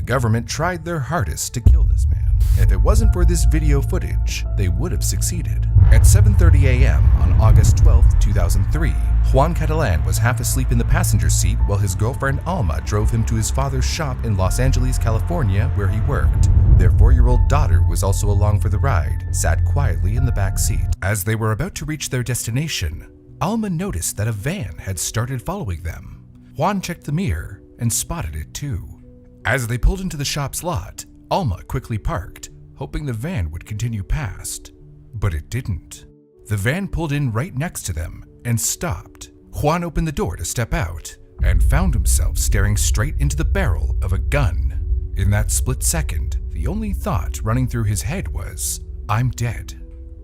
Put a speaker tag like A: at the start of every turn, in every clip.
A: The government tried their hardest to kill this man. If it wasn't for this video footage, they would have succeeded. At 7:30 a.m. on August 12, 2003, Juan Catalan was half asleep in the passenger seat while his girlfriend Alma drove him to his father's shop in Los Angeles, California, where he worked. Their 4-year-old daughter was also along for the ride, sat quietly in the back seat. As they were about to reach their destination, Alma noticed that a van had started following them. Juan checked the mirror and spotted it too. As they pulled into the shop's lot, Alma quickly parked, hoping the van would continue past. But it didn't. The van pulled in right next to them and stopped. Juan opened the door to step out and found himself staring straight into the barrel of a gun. In that split second, the only thought running through his head was, "I'm dead."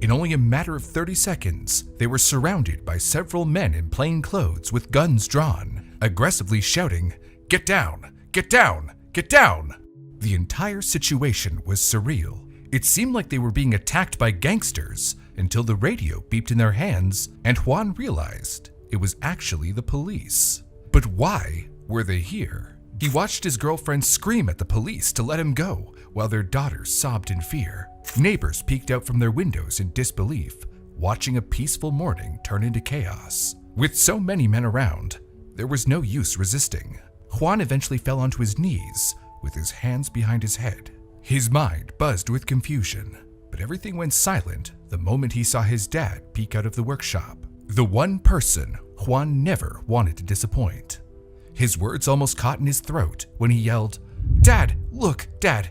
A: In only a matter of 30 seconds, they were surrounded by several men in plain clothes with guns drawn, aggressively shouting, "Get down! Get down! Get down!" The entire situation was surreal. It seemed like they were being attacked by gangsters until the radio beeped in their hands and Juan realized it was actually the police. But why were they here? He watched his girlfriend scream at the police to let him go while their daughter sobbed in fear. Neighbors peeked out from their windows in disbelief, watching a peaceful morning turn into chaos. With so many men around, there was no use resisting. Juan eventually fell onto his knees with his hands behind his head. His mind buzzed with confusion, but everything went silent the moment he saw his dad peek out of the workshop. The one person Juan never wanted to disappoint. His words almost caught in his throat when he yelled, Dad, look at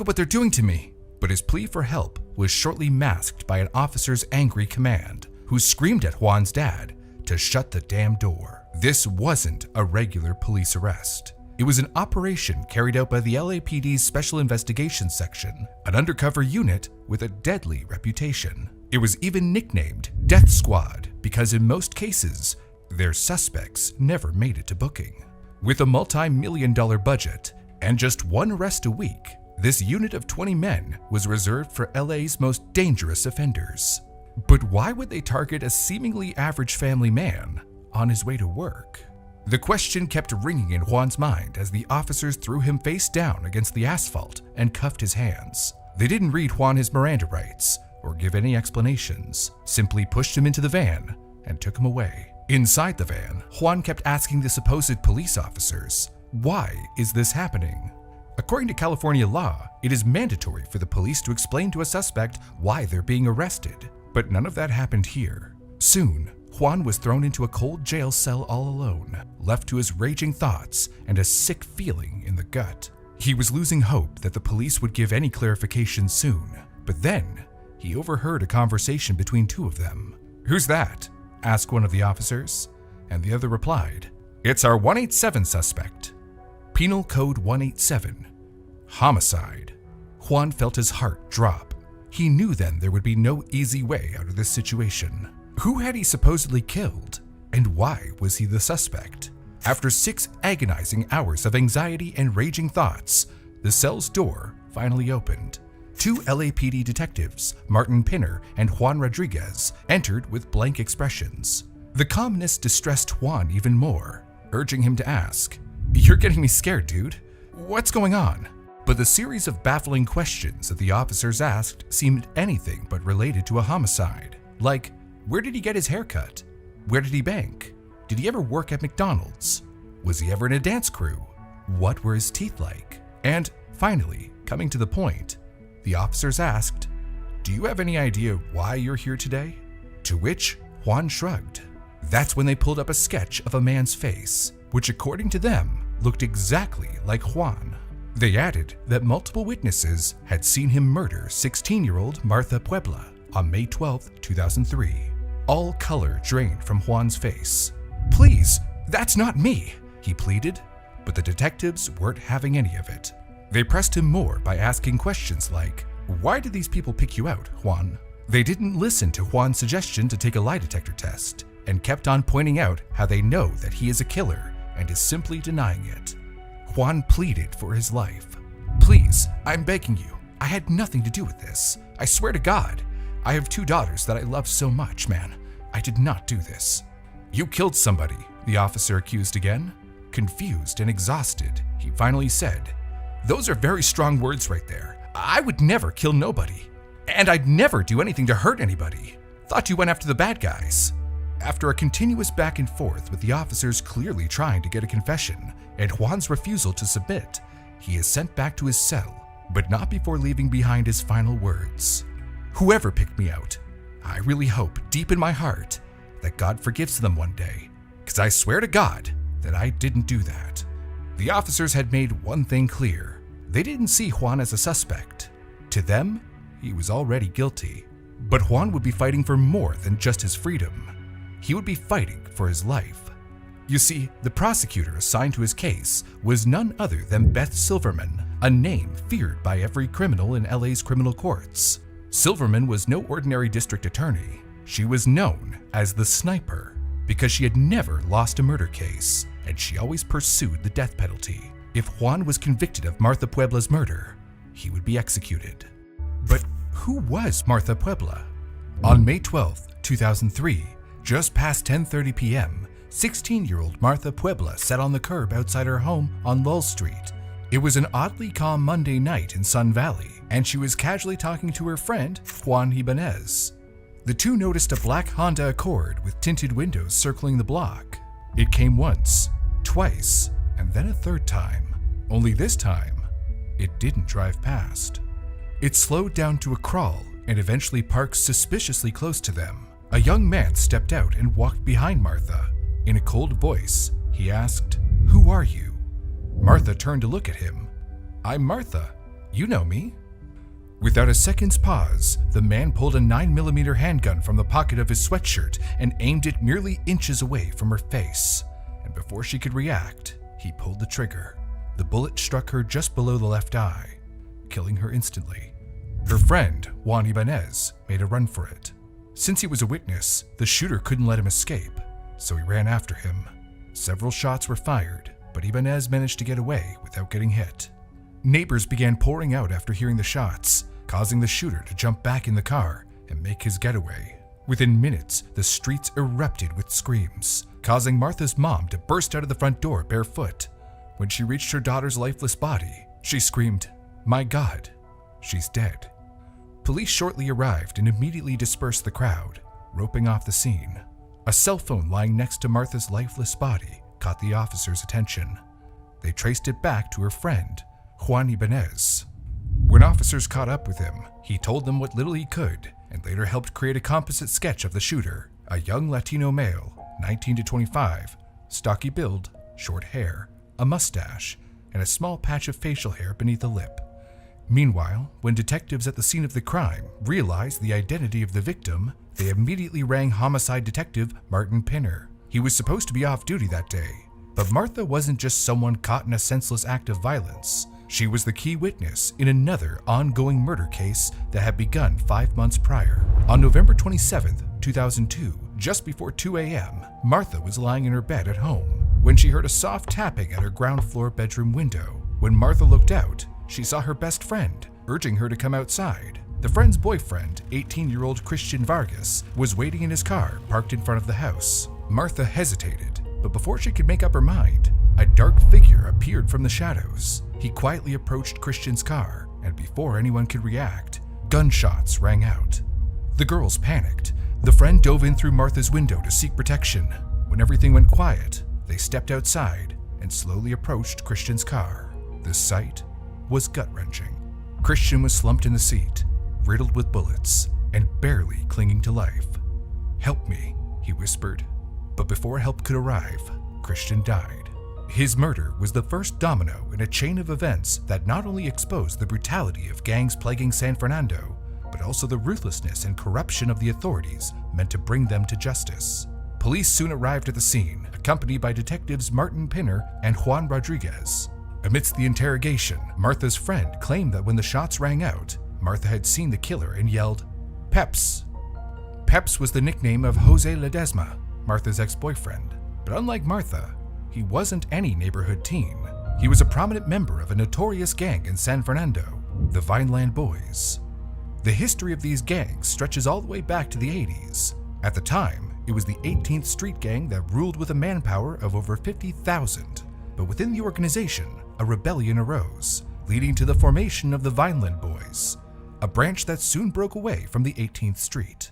A: what they're doing to me." But his plea for help was shortly masked by an officer's angry command, who screamed at Juan's dad to shut the damn door. This wasn't a regular police arrest. It was an operation carried out by the LAPD's Special Investigations Section, an undercover unit with a deadly reputation. It was even nicknamed Death Squad because in most cases, their suspects never made it to booking. With a multi-million-dollar budget and just one arrest a week, this unit of 20 men was reserved for LA's most dangerous offenders. But why would they target a seemingly average family man on his way to work? The question kept ringing in Juan's mind as the officers threw him face down against the asphalt and cuffed his hands. They didn't read Juan his Miranda rights or give any explanations, simply pushed him into the van and took him away. Inside the van, Juan kept asking the supposed police officers, "Why is this happening?" According to California law, it is mandatory for the police to explain to a suspect why they're being arrested, but none of that happened here. Soon, Juan was thrown into a cold jail cell all alone, left to his raging thoughts and a sick feeling in the gut. He was losing hope that the police would give any clarification soon, but then he overheard a conversation between two of them. "Who's that?" asked one of the officers, and the other replied, "It's our 187 suspect. Penal Code 187, homicide." Juan felt his heart drop. He knew then there would be no easy way out of this situation. Who had he supposedly killed, and why was he the suspect? After 6 agonizing hours of anxiety and raging thoughts, the cell's door finally opened. 2 LAPD detectives, Martin Pinner and Juan Rodriguez, entered with blank expressions. The calmness distressed Juan even more, urging him to ask, "You're getting me scared, dude. What's going on?" But the series of baffling questions that the officers asked seemed anything but related to a homicide. Like, where did he get his haircut? Where did he bank? Did he ever work at McDonald's? Was he ever in a dance crew? What were his teeth like? And finally, coming to the point, the officers asked, "Do you have any idea why you're here today?" To which Juan shrugged. That's when they pulled up a sketch of a man's face, which according to them looked exactly like Juan. They added that multiple witnesses had seen him murder 16-year-old Martha Puebla on May 12, 2003. All color drained from Juan's face. "Please, that's not me," he pleaded, but the detectives weren't having any of it. They pressed him more by asking questions like, "Why did these people pick you out, Juan?" They didn't listen to Juan's suggestion to take a lie detector test and kept on pointing out how they know that he is a killer and is simply denying it. Juan pleaded for his life. "Please, I'm begging you. I had nothing to do with this. I swear to God. I have 2 daughters that I love so much, man. I did not do this." "You killed somebody," the officer accused again. Confused and exhausted, he finally said, Those are very strong words right there. I would never kill nobody. And I'd never do anything to hurt anybody. Thought you went after the bad guys. After a continuous back and forth with the officers clearly trying to get a confession and Juan's refusal to submit, he is sent back to his cell, but not before leaving behind his final words. Whoever picked me out, I really hope deep in my heart that God forgives them one day, because I swear to God that I didn't do that. The officers had made one thing clear. They didn't see Juan as a suspect. To them, he was already guilty. But Juan would be fighting for more than just his freedom. He would be fighting for his life. You see, the prosecutor assigned to his case was none other than Beth Silverman, a name feared by every criminal in LA's criminal courts. Silverman was no ordinary district attorney. She was known as the Sniper because she had never lost a murder case, and she always pursued the death penalty. If Juan was convicted of Martha Puebla's murder, he would be executed. But who was Martha Puebla? On May 12, 2003, just past 10:30 p.m., 16-year-old Martha Puebla sat on the curb outside her home on Lull Street. It was an oddly calm Monday night in Sun Valley, and she was casually talking to her friend, Juan Ibanez. The two noticed a black Honda Accord with tinted windows circling the block. It came once, twice, and then a third time. Only this time, it didn't drive past. It slowed down to a crawl and eventually parked suspiciously close to them. A young man stepped out and walked behind Martha. In a cold voice, he asked, "Who are you?" Martha turned to look at him. "I'm Martha. You know me." Without a second's pause, the man pulled a 9mm handgun from the pocket of his sweatshirt and aimed it merely inches away from her face. And before she could react, he pulled the trigger. The bullet struck her just below the left eye, killing her instantly. Her friend, Juan Ibanez, made a run for it. Since he was a witness, the shooter couldn't let him escape, so he ran after him. Several shots were fired, but Ibanez managed to get away without getting hit. Neighbors began pouring out after hearing the shots, causing the shooter to jump back in the car and make his getaway. Within minutes, the streets erupted with screams, causing Martha's mom to burst out of the front door barefoot. When she reached her daughter's lifeless body, she screamed, "My God, she's dead." Police shortly arrived and immediately dispersed the crowd, roping off the scene. A cell phone lying next to Martha's lifeless body caught the officers' attention. They traced it back to her friend, Juan Ibanez. When officers caught up with him, he told them what little he could and later helped create a composite sketch of the shooter, a young Latino male, 19 to 25, stocky build, short hair, a mustache, and a small patch of facial hair beneath the lip. Meanwhile, when detectives at the scene of the crime realized the identity of the victim, they immediately rang homicide detective Martin Pinner. He was supposed to be off duty that day, but Martha wasn't just someone caught in a senseless act of violence. She was the key witness in another ongoing murder case that had begun 5 months prior. On November 27, 2002, just before 2 a.m., Martha was lying in her bed at home when she heard a soft tapping at her ground floor bedroom window. When Martha looked out, she saw her best friend, urging her to come outside. The friend's boyfriend, 18-year-old Christian Vargas, was waiting in his car parked in front of the house. Martha hesitated, but before she could make up her mind, a dark figure appeared from the shadows. He quietly approached Christian's car, and before anyone could react, gunshots rang out. The girls panicked. The friend dove in through Martha's window to seek protection. When everything went quiet, they stepped outside and slowly approached Christian's car. The sight was gut-wrenching. Christian was slumped in the seat, riddled with bullets, and barely clinging to life. "Help me," he whispered. But before help could arrive, Christian died. His murder was the first domino in a chain of events that not only exposed the brutality of gangs plaguing San Fernando, but also the ruthlessness and corruption of the authorities meant to bring them to justice. Police soon arrived at the scene, accompanied by detectives Martin Pinner and Juan Rodriguez. Amidst the interrogation, Martha's friend claimed that when the shots rang out, Martha had seen the killer and yelled, "Peps." Peps was the nickname of Jose Ledesma, Martha's ex-boyfriend. But unlike Martha, he wasn't any neighborhood teen. He was a prominent member of a notorious gang in San Fernando, the Vineland Boys. The history of these gangs stretches all the way back to the 80s. At the time, it was the 18th Street Gang that ruled with a manpower of over 50,000. But within the organization, a rebellion arose. leading to the formation of the Vineland Boys, a branch that soon broke away from the 18th Street.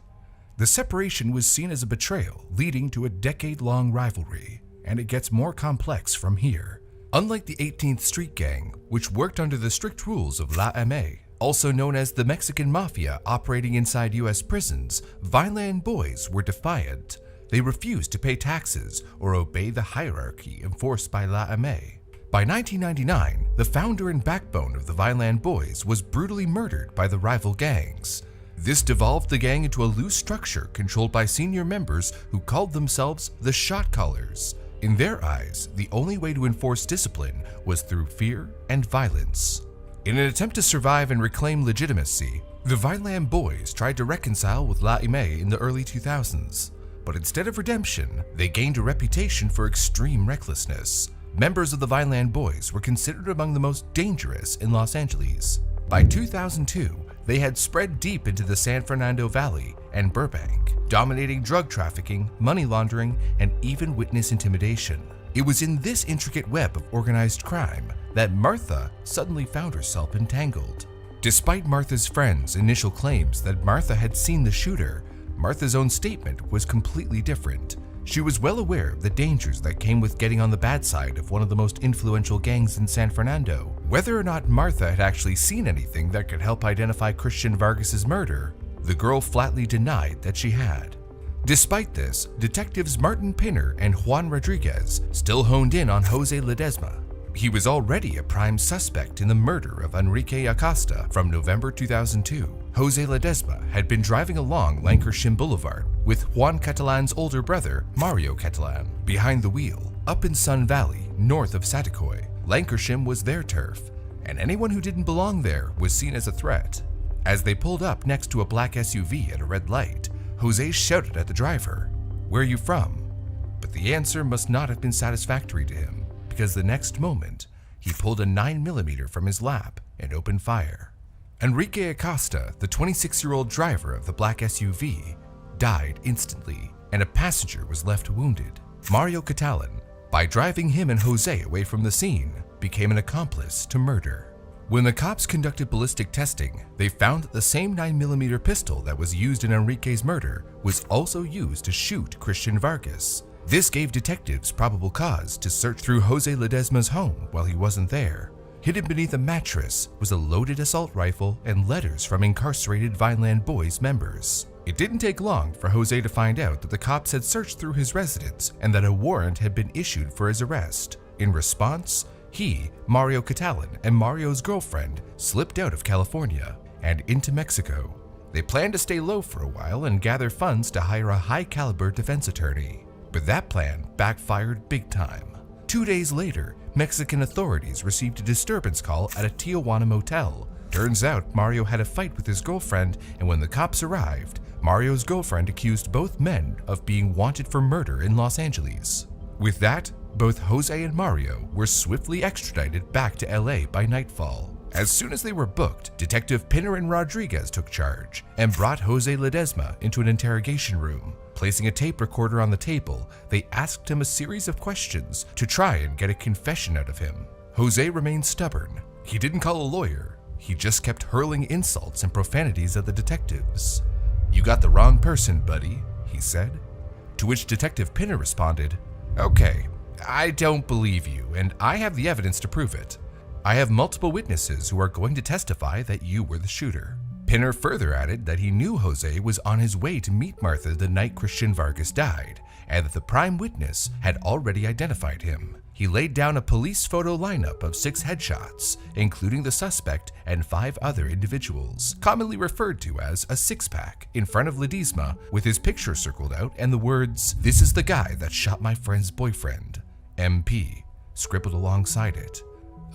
A: The separation was seen as a betrayal, leading to a decade-long rivalry, and it gets more complex from here. Unlike the 18th Street Gang, which worked under the strict rules of LAPD, also known as the Mexican Mafia operating inside U.S. prisons, Vineland Boys were defiant. They refused to pay taxes or obey the hierarchy enforced by LAPD. By 1999, the founder and backbone of the Vineland Boys was brutally murdered by the rival gangs. This devolved the gang into a loose structure controlled by senior members who called themselves the Shot Callers. In their eyes, the only way to enforce discipline was through fear and violence. In an attempt to survive and reclaim legitimacy, the Vineland Boys tried to reconcile with LAPD in the early 2000s, but instead of redemption, they gained a reputation for extreme recklessness. Members of the Vineland Boys were considered among the most dangerous in Los Angeles. By 2002, they had spread deep into the San Fernando Valley and Burbank, dominating drug trafficking, money laundering, and even witness intimidation. It was in this intricate web of organized crime that Martha suddenly found herself entangled. Despite Martha's friends' initial claims that Martha had seen the shooter, Martha's own statement was completely different. She was well aware of the dangers that came with getting on the bad side of one of the most influential gangs in San Fernando. Whether or not Martha had actually seen anything that could help identify Christian Vargas's murder, the girl flatly denied that she had. Despite this, detectives Martin Pinner and Juan Rodriguez still honed in on Jose Ledesma. He was already a prime suspect in the murder of Enrique Acosta from November 2002. Jose Ledesma had been driving along Lankershim Boulevard with Juan Catalan's older brother, Mario Catalan, behind the wheel. Up in Sun Valley, north of Saticoy, Lankershim was their turf, and anyone who didn't belong there was seen as a threat. As they pulled up next to a black SUV at a red light, Jose shouted at the driver, "Where are you from?" But the answer must not have been satisfactory to him, because the next moment, he pulled a 9mm from his lap and opened fire. Enrique Acosta, the 26-year-old driver of the black SUV, died instantly, and a passenger was left wounded. Mario Catalan, by driving him and Jose away from the scene, became an accomplice to murder. When the cops conducted ballistic testing, they found that the same 9mm pistol that was used in Enrique's murder was also used to shoot Christian Vargas. This gave detectives probable cause to search through Jose Ledesma's home while he wasn't there. Hidden beneath a mattress was a loaded assault rifle and letters from incarcerated Vineland Boys members. It didn't take long for Jose to find out that the cops had searched through his residence and that a warrant had been issued for his arrest. In response, he, Mario Catalan, and Mario's girlfriend slipped out of California and into Mexico. They planned to stay low for a while and gather funds to hire a high-caliber defense attorney. But that plan backfired big time. 2 days later, Mexican authorities received a disturbance call at a Tijuana motel. Turns out Mario had a fight with his girlfriend, and when the cops arrived, Mario's girlfriend accused both men of being wanted for murder in Los Angeles. With that, both Jose and Mario were swiftly extradited back to LA by nightfall. As soon as they were booked, Detective Pinner and Rodriguez took charge and brought Jose Ledesma into an interrogation room. Placing a tape recorder on the table, they asked him a series of questions to try and get a confession out of him. Jose remained stubborn. He didn't call a lawyer. He just kept hurling insults and profanities at the detectives. "You got the wrong person, buddy," he said. To which Detective Pinner responded, "Okay, I don't believe you, and I have the evidence to prove it. I have multiple witnesses who are going to testify that you were the shooter." Pinner further added that he knew Jose was on his way to meet Martha the night Christian Vargas died, and that the prime witness had already identified him. He laid down a police photo lineup of 6 headshots, including the suspect and 5 other individuals, commonly referred to as a six-pack, in front of Ledesma with his picture circled out and the words, "This is the guy that shot my friend's boyfriend, MP," scribbled alongside it.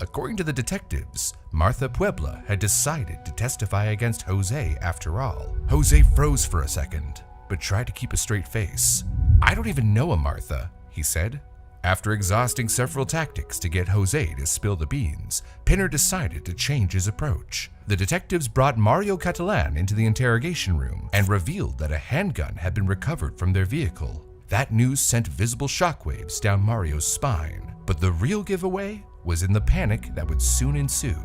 A: According to the detectives, Martha Puebla had decided to testify against Jose after all. Jose froze for a second, but tried to keep a straight face. "I don't even know a Martha," he said. After exhausting several tactics to get Jose to spill the beans, Pinner decided to change his approach. The detectives brought Mario Catalan into the interrogation room and revealed that a handgun had been recovered from their vehicle. That news sent visible shockwaves down Mario's spine, but the real giveaway was in the panic that would soon ensue.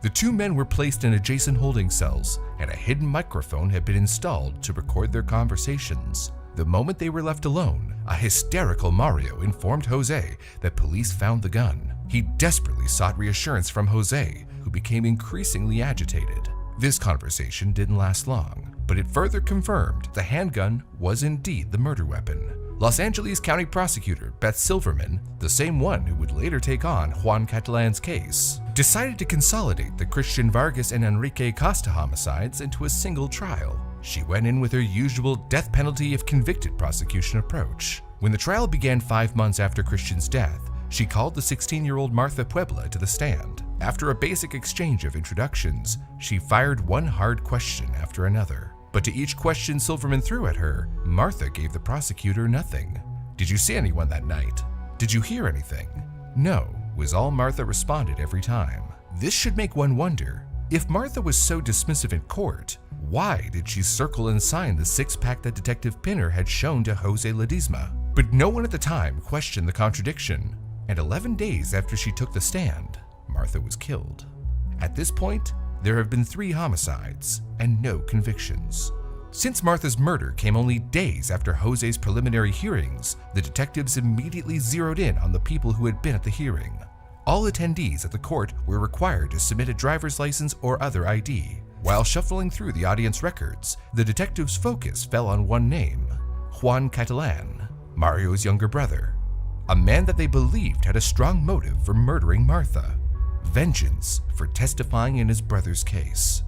A: The two men were placed in adjacent holding cells, and a hidden microphone had been installed to record their conversations. The moment they were left alone, a hysterical Mario informed Jose that police found the gun. He desperately sought reassurance from Jose, who became increasingly agitated. This conversation didn't last long, but it further confirmed the handgun was indeed the murder weapon. Los Angeles County Prosecutor Beth Silverman, the same one who would later take on Juan Catalan's case, decided to consolidate the Christian Vargas and Enrique Costa homicides into a single trial. She went in with her usual death penalty if convicted prosecution approach. When the trial began 5 months after Christian's death, she called the 16-year-old Martha Puebla to the stand. After a basic exchange of introductions, she fired one hard question after another. But to each question Silverman threw at her, Martha gave the prosecutor nothing. "Did you see anyone that night? Did you hear anything?" "No," was all Martha responded every time. This should make one wonder, if Martha was so dismissive in court, why did she circle and sign the six-pack that Detective Pinner had shown to Jose Ledesma? But no one at the time questioned the contradiction, and 11 days after she took the stand, Martha was killed. At this point, there have been 3 homicides and no convictions. Since Martha's murder came only days after Jose's preliminary hearings, the detectives immediately zeroed in on the people who had been at the hearing. All attendees at the court were required to submit a driver's license or other ID. While shuffling through the audience records, the detectives' focus fell on one name: Juan Catalan, Mario's younger brother, a man that they believed had a strong motive for murdering Martha: vengeance for testifying in his brother's case.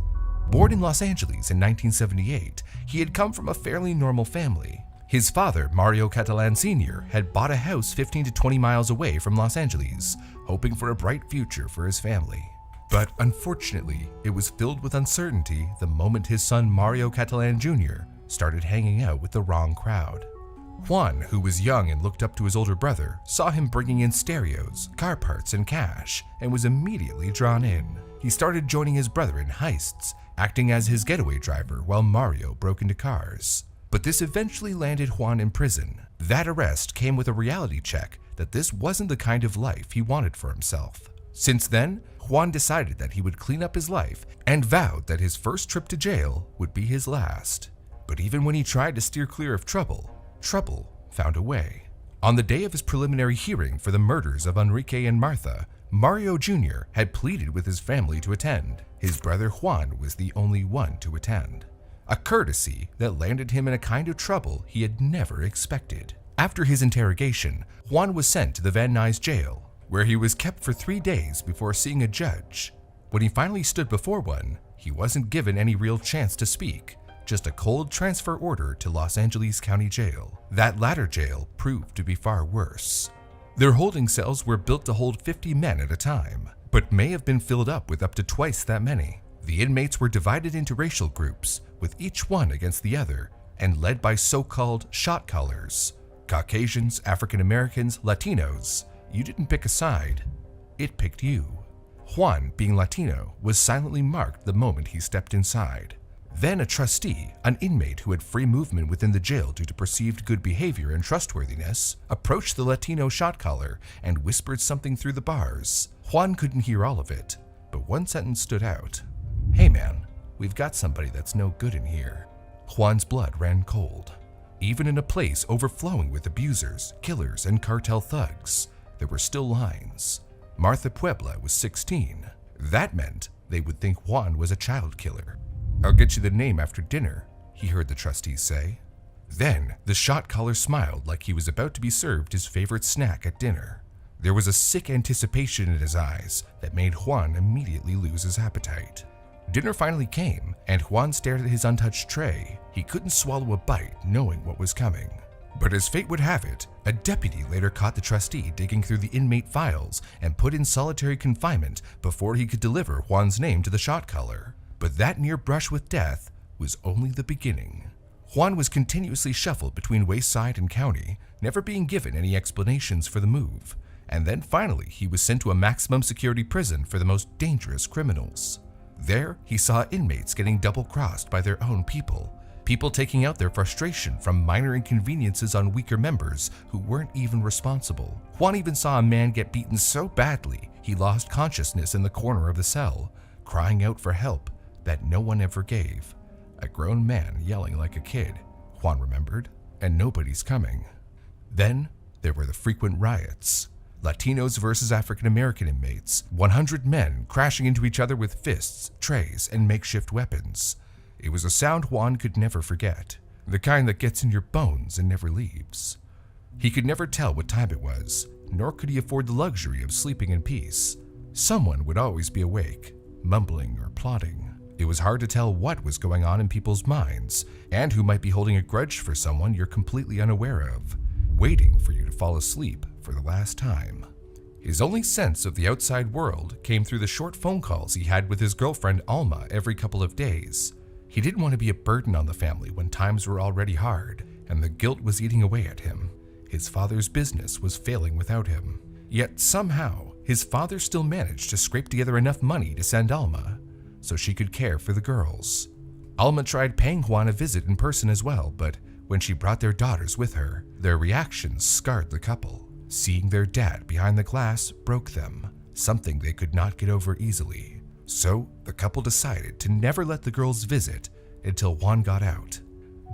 A: Born in Los Angeles in 1978, he had come from a fairly normal family. His father, Mario Catalan Sr., had bought a house 15 to 20 miles away from Los Angeles, hoping for a bright future for his family. But unfortunately, it was filled with uncertainty the moment his son Mario Catalan Jr. started hanging out with the wrong crowd. Juan, who was young and looked up to his older brother, saw him bringing in stereos, car parts, and cash, and was immediately drawn in. He started joining his brother in heists, acting as his getaway driver while Mario broke into cars. But this eventually landed Juan in prison. That arrest came with a reality check that this wasn't the kind of life he wanted for himself. Since then, Juan decided that he would clean up his life and vowed that his first trip to jail would be his last. But even when he tried to steer clear of trouble found a way. On the day of his preliminary hearing for the murders of Enrique and Martha, Mario Jr. had pleaded with his family to attend. His brother Juan was the only one to attend. A courtesy that landed him in a kind of trouble he had never expected. After his interrogation, Juan was sent to the Van Nuys jail, where he was kept for 3 days before seeing a judge. When he finally stood before one, he wasn't given any real chance to speak, just a cold transfer order to Los Angeles County Jail. That latter jail proved to be far worse. Their holding cells were built to hold 50 men at a time, but may have been filled up with up to twice that many. The inmates were divided into racial groups, with each one against the other, and led by so-called shot callers. Caucasians, African Americans, Latinos. You didn't pick a side, it picked you. Juan, being Latino, was silently marked the moment he stepped inside. Then a trustee, an inmate who had free movement within the jail due to perceived good behavior and trustworthiness, approached the Latino shot caller and whispered something through the bars. Juan couldn't hear all of it, but one sentence stood out. "Hey man, we've got somebody that's no good in here." Juan's blood ran cold. Even in a place overflowing with abusers, killers, and cartel thugs, there were still lines. Martha Puebla was 16. That meant they would think Juan was a child killer. "I'll get you the name after dinner," he heard the trustee say. Then the shot caller smiled like he was about to be served his favorite snack at dinner. There was a sick anticipation in his eyes that made Juan immediately lose his appetite. Dinner finally came, and Juan stared at his untouched tray. He couldn't swallow a bite, knowing what was coming. But as fate would have it, a deputy later caught the trustee digging through the inmate files and put in solitary confinement before he could deliver Juan's name to the shot caller. But that near brush with death was only the beginning. Juan was continuously shuffled between Wayside and County, never being given any explanations for the move. And then finally, he was sent to a maximum security prison for the most dangerous criminals. There, he saw inmates getting double-crossed by their own people taking out their frustration from minor inconveniences on weaker members who weren't even responsible. Juan even saw a man get beaten so badly he lost consciousness in the corner of the cell, crying out for help that no one ever gave. A grown man yelling like a kid, Juan remembered, and nobody's coming. Then there were the frequent riots. Latinos versus African American inmates, 100 men crashing into each other with fists, trays, and makeshift weapons. It was a sound Juan could never forget, the kind that gets in your bones and never leaves. He could never tell what time it was, nor could he afford the luxury of sleeping in peace. Someone would always be awake, mumbling or plotting. It was hard to tell what was going on in people's minds, and who might be holding a grudge for someone you're completely unaware of, waiting for you to fall asleep for the last time. His only sense of the outside world came through the short phone calls he had with his girlfriend Alma every couple of days. He didn't want to be a burden on the family when times were already hard, and the guilt was eating away at him. His father's business was failing without him. Yet somehow, his father still managed to scrape together enough money to send Alma, so she could care for the girls. Alma tried paying Juan a visit in person as well, but when she brought their daughters with her, their reactions scarred the couple. Seeing their dad behind the glass broke them, something they could not get over easily. So the couple decided to never let the girls visit until Juan got out.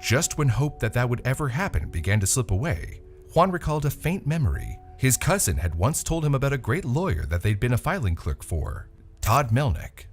A: Just when hope that would ever happen began to slip away, Juan recalled a faint memory. His cousin had once told him about a great lawyer that they'd been a filing clerk for, Todd Melnick.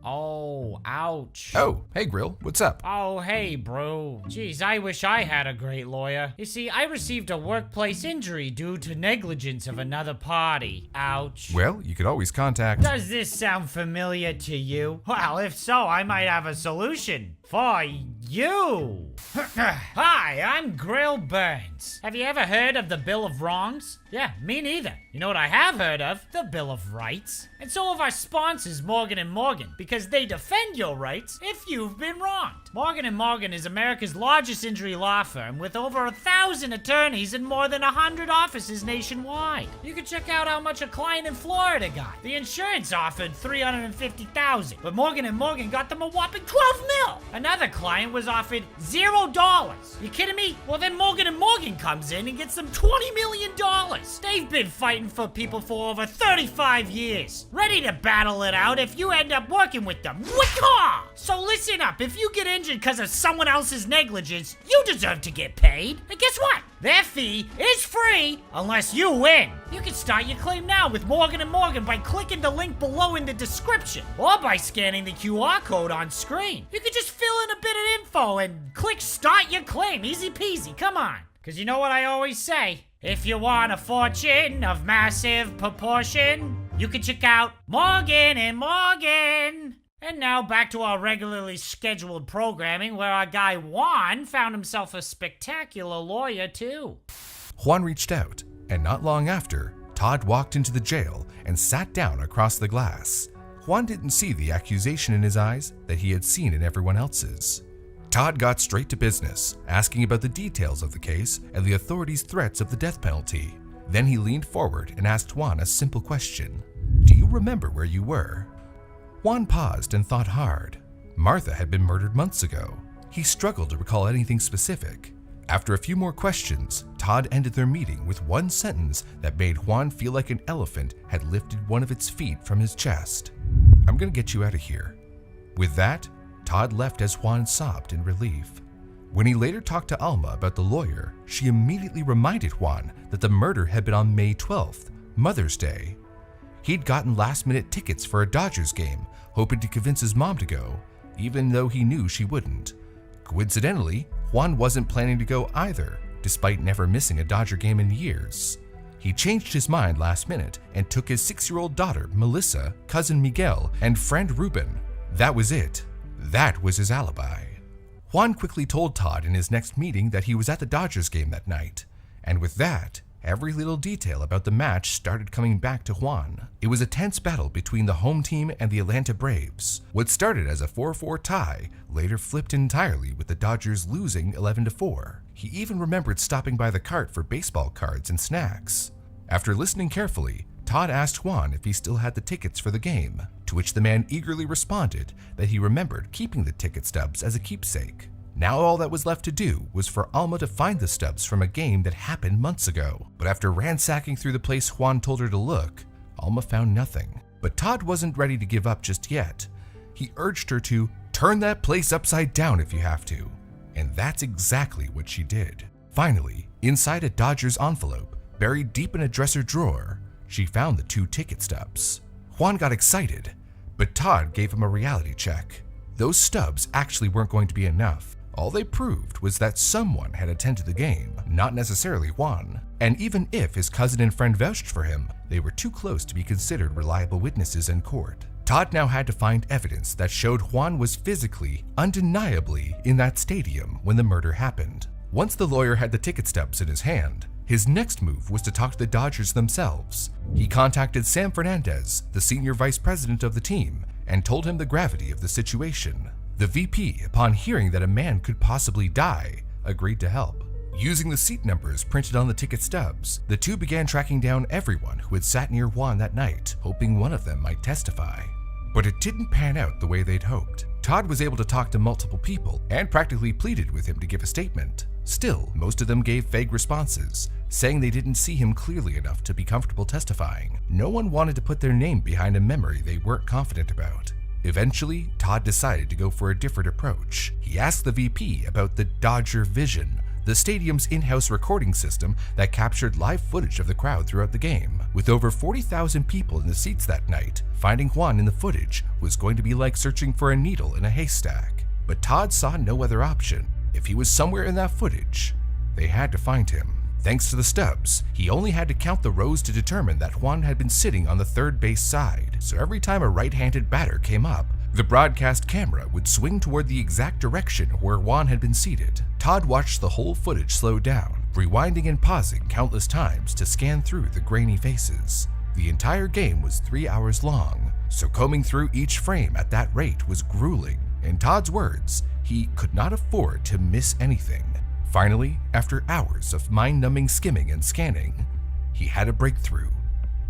B: Oh, ouch.
A: Oh, hey Grill, what's up?
B: Oh, hey, bro. Geez, I wish I had a great lawyer. You see, I received a workplace injury due to negligence of another party. Ouch.
A: Well, you could always contact...
B: Does this sound familiar to you? Well, if so, I might have a solution for you. Hi, I'm Grill Burns. Have you ever heard of the Bill of Wrongs? Yeah, me neither. You know what I have heard of? The Bill of Rights. And so have our sponsors, Morgan & Morgan, because they defend your rights if you've been wronged. Morgan & Morgan is America's largest injury law firm with over 1,000 attorneys and more than 100 offices nationwide. You can check out how much a client in Florida got. The insurance offered $350,000, but Morgan & Morgan got them a whopping $12 million. Another client was offered $0. You kidding me? Well, then Morgan & Morgan comes in and gets them $20 million. They've been fighting for people for over 35 years. Ready to battle it out if you end up working with them. Wiccaw! So listen up, if you get injured because of someone else's negligence, you deserve to get paid. And guess what? Their fee is free unless you win. You can start your claim now with Morgan & Morgan by clicking the link below in the description or by scanning the QR code on screen. You can just fill in a bit of info and click start your claim. Easy peasy, come on. Because you know what I always say? If you want a fortune of massive proportion, you can check out Morgan & Morgan. And now back to our regularly scheduled programming where our guy Juan found himself a spectacular lawyer too.
A: Juan reached out, and not long after, Todd walked into the jail and sat down across the glass. Juan didn't see the accusation in his eyes that he had seen in everyone else's. Todd got straight to business, asking about the details of the case and the authorities' threats of the death penalty. Then he leaned forward and asked Juan a simple question. Do you remember where you were? Juan paused and thought hard. Martha had been murdered months ago. He struggled to recall anything specific. After a few more questions, Todd ended their meeting with one sentence that made Juan feel like an elephant had lifted one of its feet from his chest. I'm gonna get you out of here. With that, Todd left as Juan sobbed in relief. When he later talked to Alma about the lawyer, she immediately reminded Juan that the murder had been on May 12th, Mother's Day. He'd gotten last-minute tickets for a Dodgers game, hoping to convince his mom to go, even though he knew she wouldn't. Coincidentally, Juan wasn't planning to go either, despite never missing a Dodger game in years. He changed his mind last minute and took his 6-year-old daughter, Melissa, cousin Miguel, and friend Ruben. That was it. That was his alibi. Juan quickly told Todd in his next meeting that he was at the Dodgers game that night, and with that, every little detail about the match started coming back to Juan. It was a tense battle between the home team and the Atlanta Braves. What started as a 4-4 tie later flipped entirely with the Dodgers losing 11-4. He even remembered stopping by the cart for baseball cards and snacks. After listening carefully, Todd asked Juan if he still had the tickets for the game, to which the man eagerly responded that he remembered keeping the ticket stubs as a keepsake. Now all that was left to do was for Alma to find the stubs from a game that happened months ago. But after ransacking through the place Juan told her to look, Alma found nothing. But Todd wasn't ready to give up just yet. He urged her to turn that place upside down if you have to. And that's exactly what she did. Finally, inside a Dodgers envelope, buried deep in a dresser drawer, she found the 2 ticket stubs. Juan got excited, but Todd gave him a reality check. Those stubs actually weren't going to be enough. All they proved was that someone had attended the game, not necessarily Juan. And even if his cousin and friend vouched for him, they were too close to be considered reliable witnesses in court. Todd now had to find evidence that showed Juan was physically, undeniably, in that stadium when the murder happened. Once the lawyer had the ticket stubs in his hand, his next move was to talk to the Dodgers themselves. He contacted Sam Fernandez, the senior vice president of the team, and told him the gravity of the situation. The VP, upon hearing that a man could possibly die, agreed to help. Using the seat numbers printed on the ticket stubs, the two began tracking down everyone who had sat near Juan that night, hoping one of them might testify. But it didn't pan out the way they'd hoped. Todd was able to talk to multiple people and practically pleaded with him to give a statement. Still, most of them gave vague responses, saying they didn't see him clearly enough to be comfortable testifying. No one wanted to put their name behind a memory they weren't confident about. Eventually, Todd decided to go for a different approach. He asked the VP about the Dodger Vision, the stadium's in-house recording system that captured live footage of the crowd throughout the game. With over 40,000 people in the seats that night, finding Juan in the footage was going to be like searching for a needle in a haystack. But Todd saw no other option. If he was somewhere in that footage, they had to find him. Thanks to the stubs, he only had to count the rows to determine that Juan had been sitting on the third base side, so every time a right-handed batter came up, the broadcast camera would swing toward the exact direction where Juan had been seated. Todd watched the whole footage slow down, rewinding and pausing countless times to scan through the grainy faces. The entire game was 3 hours long, so combing through each frame at that rate was grueling. In Todd's words, he could not afford to miss anything. Finally, after hours of mind-numbing skimming and scanning, he had a breakthrough.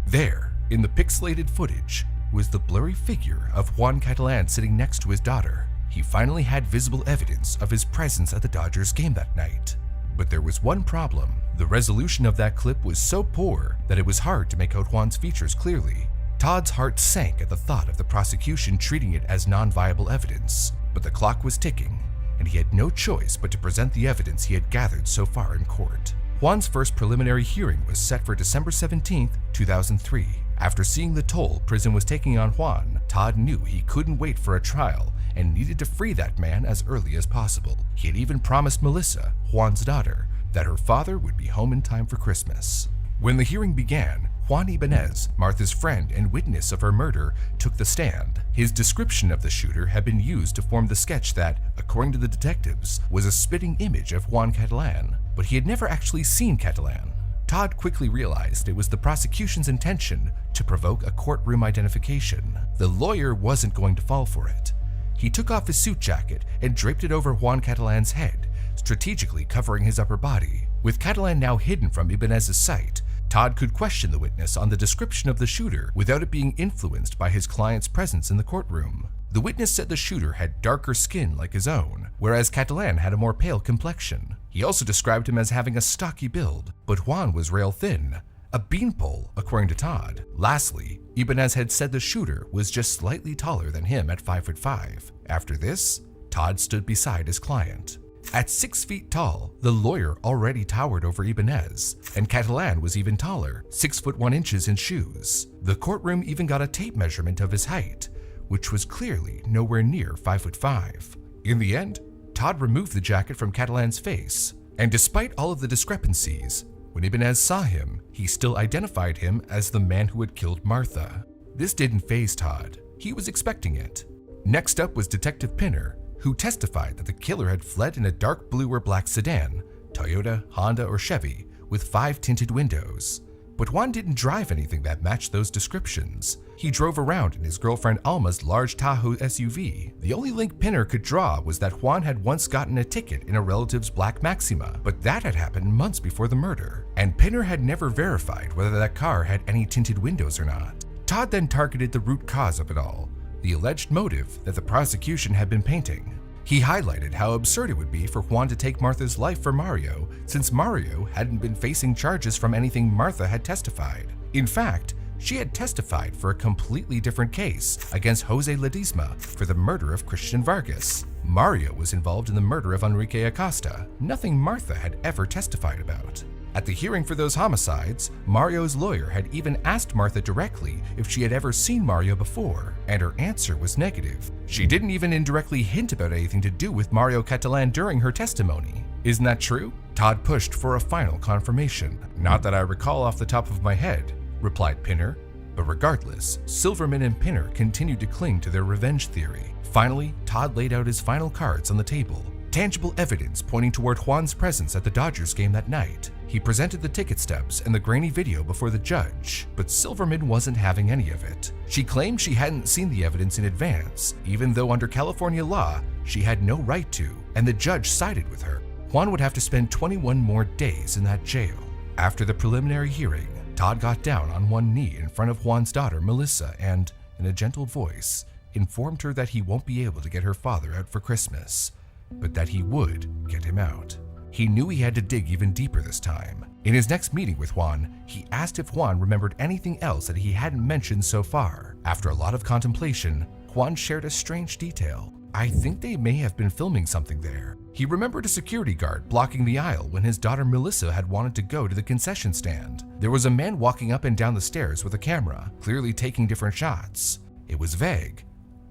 A: There, in the pixelated footage, was the blurry figure of Juan Catalan sitting next to his daughter. He finally had visible evidence of his presence at the Dodgers game that night. But there was one problem. The resolution of that clip was so poor that it was hard to make out Juan's features clearly. Todd's heart sank at the thought of the prosecution treating it as non-viable evidence. But the clock was ticking, and he had no choice but to present the evidence he had gathered so far in court. Juan's first preliminary hearing was set for December 17, 2003. After seeing the toll prison was taking on Juan, Todd knew he couldn't wait for a trial and needed to free that man as early as possible. He had even promised Melissa, Juan's daughter, that her father would be home in time for Christmas. When the hearing began, Juan Ibanez, Martha's friend and witness of her murder, took the stand. His description of the shooter had been used to form the sketch that, according to the detectives, was a spitting image of Juan Catalan, but he had never actually seen Catalan. Todd quickly realized it was the prosecution's intention to provoke a courtroom identification. The lawyer wasn't going to fall for it. He took off his suit jacket and draped it over Juan Catalan's head, strategically covering his upper body. With Catalan now hidden from Ibanez's sight, Todd could question the witness on the description of the shooter without it being influenced by his client's presence in the courtroom. The witness said the shooter had darker skin like his own, whereas Catalan had a more pale complexion. He also described him as having a stocky build, but Juan was rail thin, a beanpole, according to Todd. Lastly, Ibanez had said the shooter was just slightly taller than him at 5'5". After this, Todd stood beside his client. At 6 feet tall, the lawyer already towered over Ibanez, and Catalan was even taller, 6 foot 1 inches in shoes. The courtroom even got a tape measurement of his height, which was clearly nowhere near 5'5". In the end, Todd removed the jacket from Catalan's face, and despite all of the discrepancies, when Ibanez saw him, he still identified him as the man who had killed Martha. This didn't faze Todd. He was expecting it. Next up was Detective Pinner, who testified that the killer had fled in a dark blue or black sedan, Toyota, Honda, or Chevy, with 5 tinted windows. But Juan didn't drive anything that matched those descriptions. He drove around in his girlfriend Alma's large Tahoe SUV. The only link Pinner could draw was that Juan had once gotten a ticket in a relative's black Maxima, but that had happened months before the murder, and Pinner had never verified whether that car had any tinted windows or not. Todd then targeted the root cause of it all, the alleged motive that the prosecution had been painting. He highlighted how absurd it would be for Juan to take Martha's life for Mario, since Mario hadn't been facing charges from anything Martha had testified. In fact, She had testified for a completely different case against Jose Ledesma for the murder of Christian Vargas. Mario was involved in the murder of Enrique Acosta, nothing Martha had ever testified about. At the hearing for those homicides, Mario's lawyer had even asked Martha directly if she had ever seen Mario before, and her answer was negative. She didn't even indirectly hint about anything to do with Mario Catalan during her testimony. Isn't that true? Todd pushed for a final confirmation. Not that I recall off the top of my head, replied Pinner. But regardless, Silverman and Pinner continued to cling to their revenge theory. Finally, Todd laid out his final cards on the table. Tangible evidence pointing toward Juan's presence at the Dodgers game that night. He presented the ticket stubs and the grainy video before the judge, but Silverman wasn't having any of it. She claimed she hadn't seen the evidence in advance, even though under California law, she had no right to, and the judge sided with her. Juan would have to spend 21 more days in that jail. After the preliminary hearing, Todd got down on one knee in front of Juan's daughter, Melissa, and, in a gentle voice, informed her that he won't be able to get her father out for Christmas, but that he would get him out. He knew he had to dig even deeper this time. In his next meeting with Juan, he asked if Juan remembered anything else that he hadn't mentioned so far. After a lot of contemplation, Juan shared a strange detail. I think they may have been filming something there. He remembered a security guard blocking the aisle when his daughter Melissa had wanted to go to the concession stand. There was a man walking up and down the stairs with a camera, clearly taking different shots. It was vague,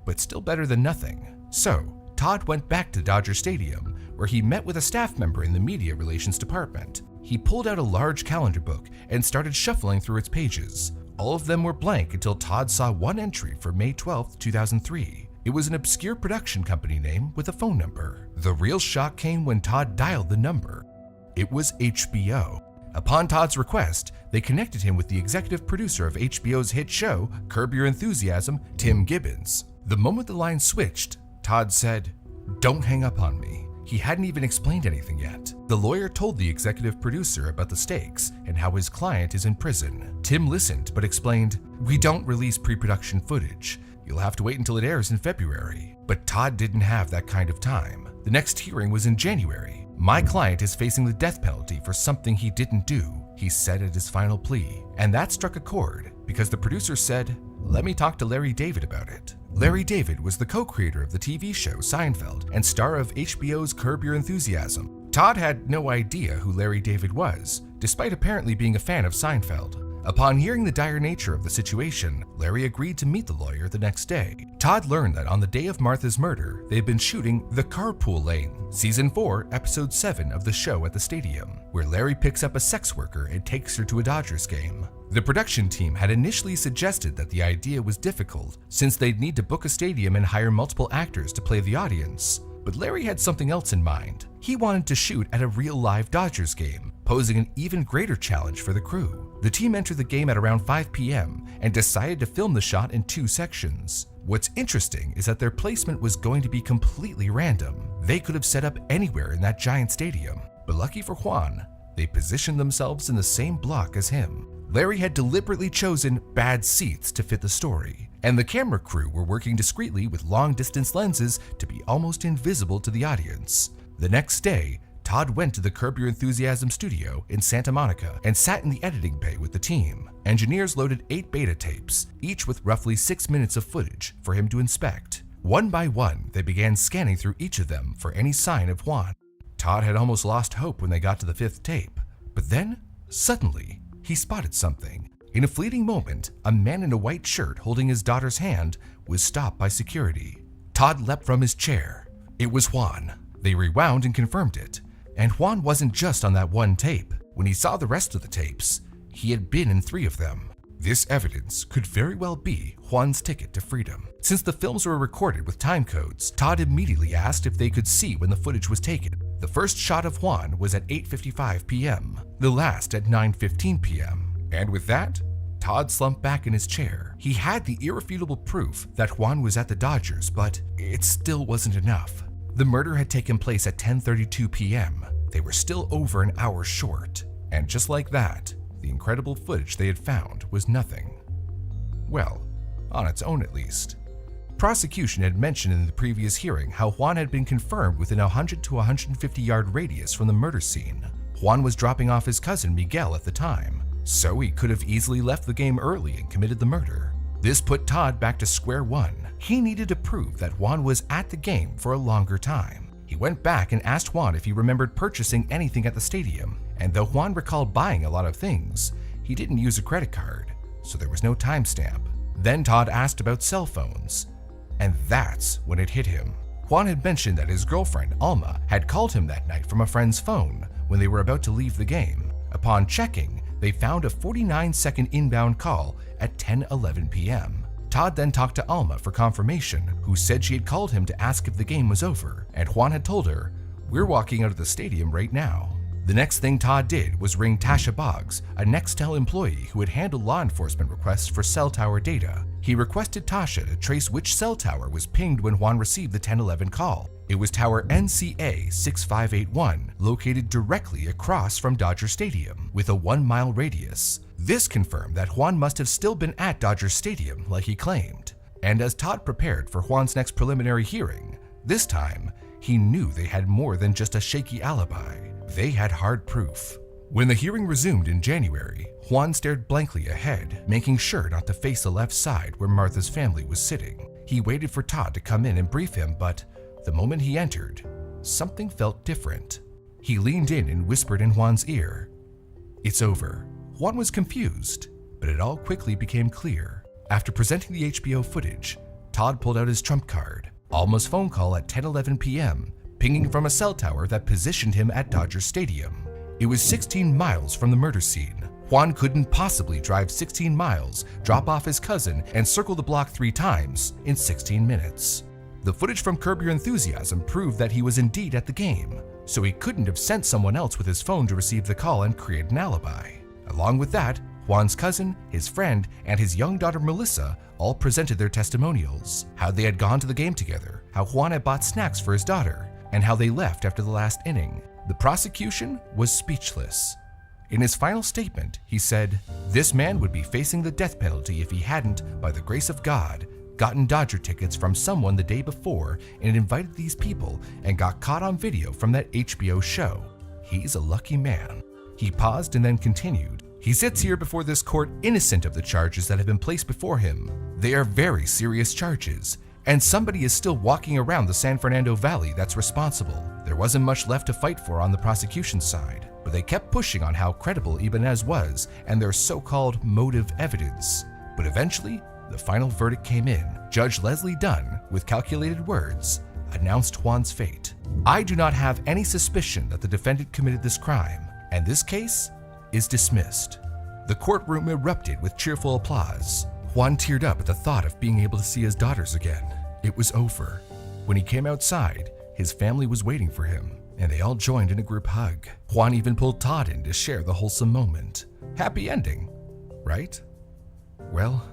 A: but still better than nothing. So, Todd went back to Dodger Stadium, where he met with a staff member in the media relations department. He pulled out a large calendar book and started shuffling through its pages. All of them were blank until Todd saw one entry for May 12, 2003. It was an obscure production company name with a phone number. The real shock came when Todd dialed the number. It was HBO. Upon Todd's request, they connected him with the executive producer of HBO's hit show, Curb Your Enthusiasm, Tim Gibbons. The moment the line switched, Todd said, "Don't hang up on me." He hadn't even explained anything yet. The lawyer told the executive producer about the stakes and how his client is in prison. Tim listened but explained, "We don't release pre-production footage. You'll have to wait until it airs in February." But Todd didn't have that kind of time. The next hearing was in January. "My client is facing the death penalty for something he didn't do," he said at his final plea. And that struck a chord because the producer said, "Let me talk to Larry David about it." Larry David was the co-creator of the TV show Seinfeld and star of HBO's Curb Your Enthusiasm. Todd had no idea who Larry David was, despite apparently being a fan of Seinfeld. Upon hearing the dire nature of the situation, Larry agreed to meet the lawyer the next day. Todd learned that on the day of Martha's murder, they had been shooting The Carpool Lane, Season 4, Episode 7 of the show at the stadium, where Larry picks up a sex worker and takes her to a Dodgers game. The production team had initially suggested that the idea was difficult since they'd need to book a stadium and hire multiple actors to play the audience. But Larry had something else in mind. He wanted to shoot at a real live Dodgers game, posing an even greater challenge for the crew. The team entered the game at around 5 p.m. and decided to film the shot in 2 sections. What's interesting is that their placement was going to be completely random. They could have set up anywhere in that giant stadium. But lucky for Juan, they positioned themselves in the same block as him. Larry had deliberately chosen bad seats to fit the story, and the camera crew were working discreetly with long-distance lenses to be almost invisible to the audience. The next day, Todd went to the Curb Your Enthusiasm studio in Santa Monica and sat in the editing bay with the team. Engineers loaded 8 beta tapes, each with roughly 6 minutes of footage for him to inspect. One by one, they began scanning through each of them for any sign of Juan. Todd had almost lost hope when they got to the 5th tape, but then, suddenly, he spotted something. In a fleeting moment, a man in a white shirt holding his daughter's hand was stopped by security. Todd leapt from his chair. It was Juan. They rewound and confirmed it. And Juan wasn't just on that one tape. When he saw the rest of the tapes, he had been in 3 of them. This evidence could very well be Juan's ticket to freedom. Since the films were recorded with time codes, Todd immediately asked if they could see when the footage was taken. The first shot of Juan was at 8:55 p.m., the last at 9:15 p.m. And with that, Todd slumped back in his chair. He had the irrefutable proof that Juan was at the Dodgers, but it still wasn't enough. The murder had taken place at 10:32 p.m. They were still over an hour short. And just like that, the incredible footage they had found was nothing. Well, on its own at least. Prosecution had mentioned in the previous hearing how Juan had been confirmed within a 100 to 150 yard radius from the murder scene. Juan was dropping off his cousin Miguel at the time. so he could have easily left the game early and committed the murder. This put Todd back to square one. He needed to prove that Juan was at the game for a longer time. He went back and asked Juan if he remembered purchasing anything at the stadium, and though Juan recalled buying a lot of things, he didn't use a credit card, so there was no timestamp. Then Todd asked about cell phones, and that's when it hit him. Juan had mentioned that his girlfriend, Alma, had called him that night from a friend's phone when they were about to leave the game. Upon checking, they found a 49-second inbound call at 10:11 p.m. Todd then talked to Alma for confirmation, who said she had called him to ask if the game was over, and Juan had told her, "We're walking out of the stadium right now." The next thing Todd did was ring Tasha Boggs, a Nextel employee who had handled law enforcement requests for cell tower data. He requested Tasha to trace which cell tower was pinged when Juan received the 1011 call. It was tower NCA 6581, located directly across from Dodger Stadium, with a 1-mile radius. This confirmed that Juan must have still been at Dodger Stadium like he claimed. And as Todd prepared for Juan's next preliminary hearing, this time, he knew they had more than just a shaky alibi. They had hard proof. When the hearing resumed in January, Juan stared blankly ahead, making sure not to face the left side where Martha's family was sitting. He waited for Todd to come in and brief him, but the moment he entered, something felt different. He leaned in and whispered in Juan's ear, "It's over." Juan was confused, but it all quickly became clear. After presenting the HBO footage, Todd pulled out his trump card, Alma's phone call at 10:11 p.m., pinging from a cell tower that positioned him at Dodger Stadium. It was 16 miles from the murder scene. Juan couldn't possibly drive 16 miles, drop off his cousin, and circle the block 3 times in 16 minutes. The footage from Curb Your Enthusiasm proved that he was indeed at the game, so he couldn't have sent someone else with his phone to receive the call and create an alibi. Along with that, Juan's cousin, his friend, and his young daughter Melissa all presented their testimonials, how they had gone to the game together, how Juan had bought snacks for his daughter, and how they left after the last inning. The prosecution was speechless. In his final statement, he said, "This man would be facing the death penalty if he hadn't, by the grace of God, gotten Dodger tickets from someone the day before and invited these people and got caught on video from that HBO show. He's a lucky man." He paused and then continued, "He sits here before this court innocent of the charges that have been placed before him. They are very serious charges, and somebody is still walking around the San Fernando Valley that's responsible. There wasn't much left to fight for on the prosecution side, but they kept pushing on how credible Ibanez was and their so-called motive evidence. But eventually, the final verdict came in. Judge Leslie Dunn, with calculated words, announced Juan's fate. I do not have any suspicion that the defendant committed this crime, and this case is dismissed." The courtroom erupted with cheerful applause. Juan teared up at the thought of being able to see his daughters again. It was over. When he came outside, his family was waiting for him, and they all joined in a group hug. Juan even pulled Todd in to share the wholesome moment. Happy ending, right? Well,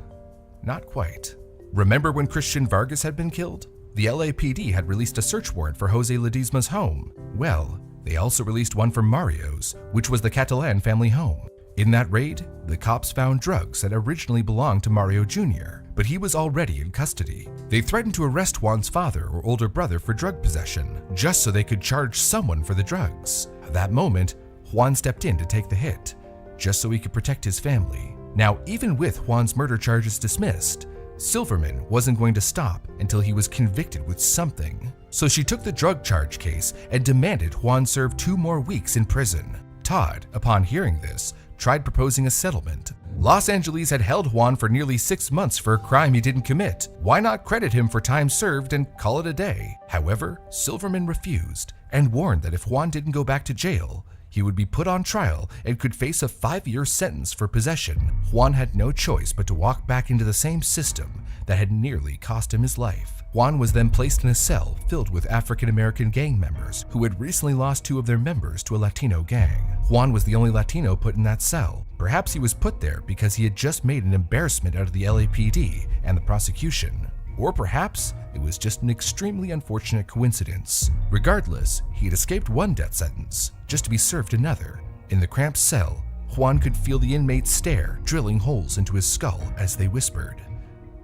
A: not quite. Remember when Christian Vargas had been killed? The LAPD had released a search warrant for Jose Ledesma's home. Well, they also released one for Mario's, which was the Catalan family home. In that raid, the cops found drugs that originally belonged to Mario Jr., but he was already in custody. They threatened to arrest Juan's father or older brother for drug possession, just so they could charge someone for the drugs. At that moment, Juan stepped in to take the hit, just so he could protect his family. Now, even with Juan's murder charges dismissed, Silverman wasn't going to stop until he was convicted with something. So she took the drug charge case and demanded Juan serve 2 more weeks in prison. Todd, upon hearing this, tried proposing a settlement. Los Angeles had held Juan for nearly 6 months for a crime he didn't commit. Why not credit him for time served and call it a day? However, Silverman refused and warned that if Juan didn't go back to jail, he would be put on trial and could face a 5-year sentence for possession. Juan had no choice but to walk back into the same system that had nearly cost him his life. Juan was then placed in a cell filled with African-American gang members who had recently lost 2 of their members to a Latino gang. Juan was the only Latino put in that cell. Perhaps he was put there because he had just made an embarrassment out of the LAPD and the prosecution. Or perhaps it was just an extremely unfortunate coincidence. Regardless, he had escaped one death sentence, just to be served another. In the cramped cell, Juan could feel the inmates stare, drilling holes into his skull as they whispered,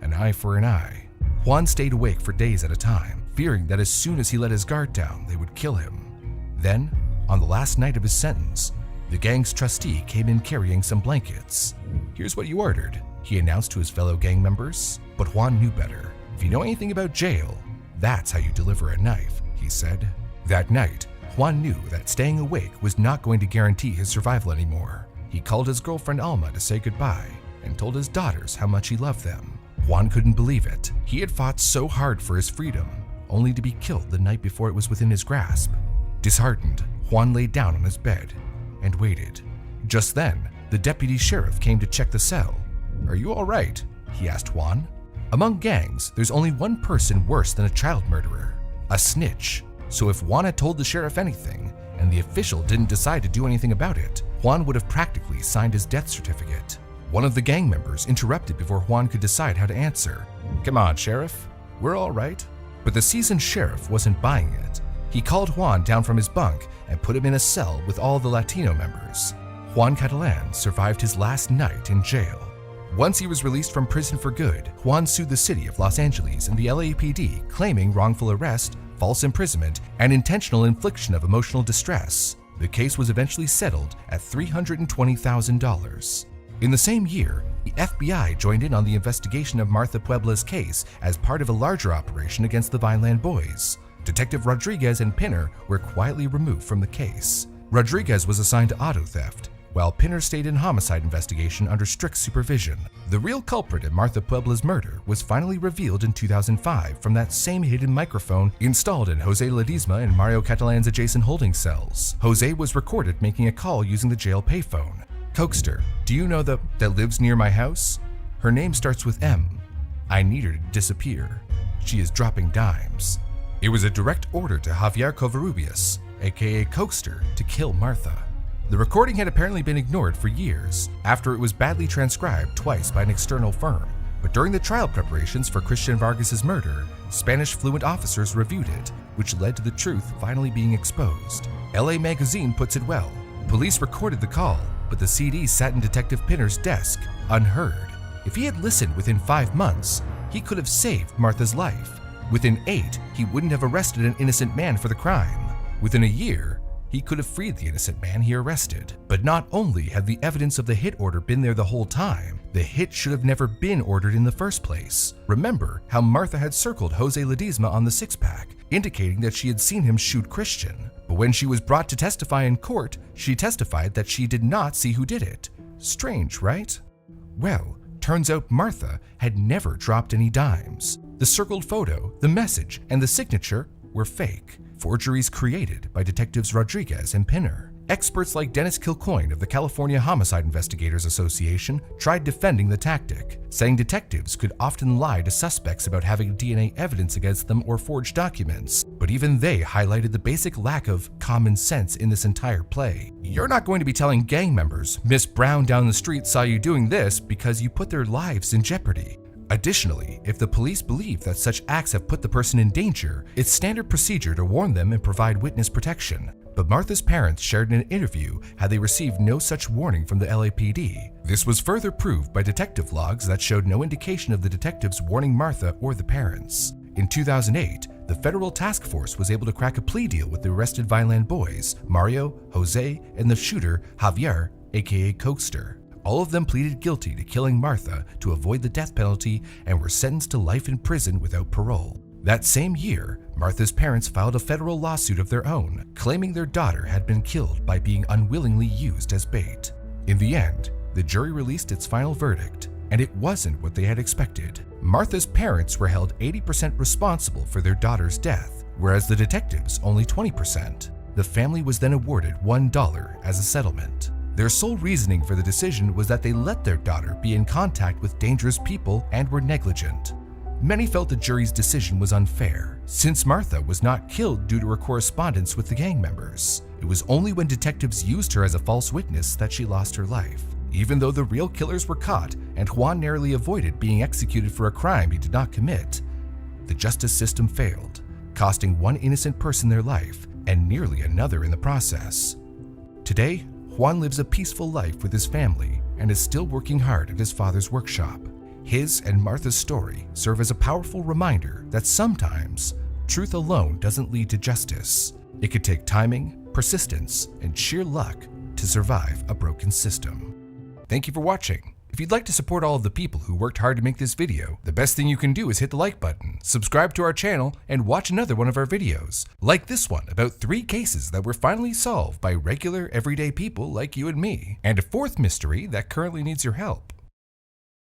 A: "An eye for an eye." Juan stayed awake for days at a time, fearing that as soon as he let his guard down, they would kill him. Then, on the last night of his sentence, The gang's trustee came in carrying some blankets. "Here's what you ordered," he announced to his fellow gang members. But Juan knew better. "If you know anything about jail, that's how you deliver a knife," he said. That night, Juan knew that staying awake was not going to guarantee his survival anymore. He called his girlfriend Alma to say goodbye and told his daughters how much he loved them. Juan couldn't believe it. He had fought so hard for his freedom, only to be killed the night before it was within his grasp. Disheartened, Juan lay down on his bed and waited. Just then, the deputy sheriff came to check the cell. "Are you all right?" he asked Juan. Among gangs, there's only one person worse than a child murderer: a snitch. So if Juan had told the sheriff anything, and the official didn't decide to do anything about it, Juan would have practically signed his death certificate. One of the gang members interrupted before Juan could decide how to answer. "Come on, Sheriff, we're all right." But the seasoned sheriff wasn't buying it. He called Juan down from his bunk and put him in a cell with all the Latino members. Juan Catalan survived his last night in jail. Once he was released from prison for good, Juan sued the city of Los Angeles and the LAPD, claiming wrongful arrest, false imprisonment, and intentional infliction of emotional distress. The case was eventually settled at $320,000. In the same year, the FBI joined in on the investigation of Martha Puebla's case as part of a larger operation against the Vineland Boys. Detective Rodriguez and Pinner were quietly removed from the case. Rodriguez was assigned to auto theft, while Pinner stayed in homicide investigation under strict supervision. The real culprit in Martha Puebla's murder was finally revealed in 2005 from that same hidden microphone installed in Jose Ledesma and Mario Catalan's adjacent holding cells. Jose was recorded making a call using the jail payphone. "Cokester, do you know that lives near my house? Her name starts with M. I need her to disappear. She is dropping dimes." It was a direct order to Javier Covarrubias, aka Cokester, to kill Martha. The recording had apparently been ignored for years, after it was badly transcribed twice by an external firm. But during the trial preparations for Christian Vargas's murder, Spanish fluent officers reviewed it, which led to the truth finally being exposed. LA Magazine puts it well. Police recorded the call, but the CD sat in Detective Pinner's desk, unheard. If he had listened within 5 months, he could have saved Martha's life. Within 8, he wouldn't have arrested an innocent man for the crime. Within a year, he could have freed the innocent man he arrested. But not only had the evidence of the hit order been there the whole time, the hit should have never been ordered in the first place. Remember how Martha had circled Jose Ledesma on the six-pack, indicating that she had seen him shoot Christian. But when she was brought to testify in court, she testified that she did not see who did it. Strange, right? Well, turns out Martha had never dropped any dimes. The circled photo, the message, and the signature were fake. Forgeries created by detectives Rodriguez and Pinner. Experts like Dennis Kilcoyne of the California Homicide Investigators Association tried defending the tactic, saying detectives could often lie to suspects about having DNA evidence against them or forged documents. But even they highlighted the basic lack of common sense in this entire play. You're not going to be telling gang members, "Miss Brown down the street saw you doing this," because you put their lives in jeopardy. Additionally, if the police believe that such acts have put the person in danger, it's standard procedure to warn them and provide witness protection. But Martha's parents shared in an interview how they received no such warning from the LAPD. This was further proved by detective logs that showed no indication of the detectives warning Martha or the parents. In 2008, the federal task force was able to crack a plea deal with the arrested Vineland Boys, Mario, Jose, and the shooter, Javier, aka Cokester. All of them pleaded guilty to killing Martha to avoid the death penalty and were sentenced to life in prison without parole. That same year, Martha's parents filed a federal lawsuit of their own, claiming their daughter had been killed by being unwillingly used as bait. In the end, the jury released its final verdict, and it wasn't what they had expected. Martha's parents were held 80% responsible for their daughter's death, whereas the detectives only 20%. The family was then awarded $1 as a settlement. Their sole reasoning for the decision was that they let their daughter be in contact with dangerous people and were negligent. Many felt the jury's decision was unfair, since Martha was not killed due to her correspondence with the gang members. It was only when detectives used her as a false witness that she lost her life. Even though the real killers were caught and Juan narrowly avoided being executed for a crime he did not commit, the justice system failed, costing one innocent person their life and nearly another in the process. Today, Juan lives a peaceful life with his family and is still working hard at his father's workshop. His and Martha's story serve as a powerful reminder that sometimes truth alone doesn't lead to justice. It could take timing, persistence, and sheer luck, to survive a broken system. Thank you for watching. If you'd like to support all of the people who worked hard to make this video, the best thing you can do is hit the like button, subscribe to our channel, and watch another one of our videos, like this one about 3 cases that were finally solved by regular, everyday people like you and me, and a 4th mystery that currently needs your help.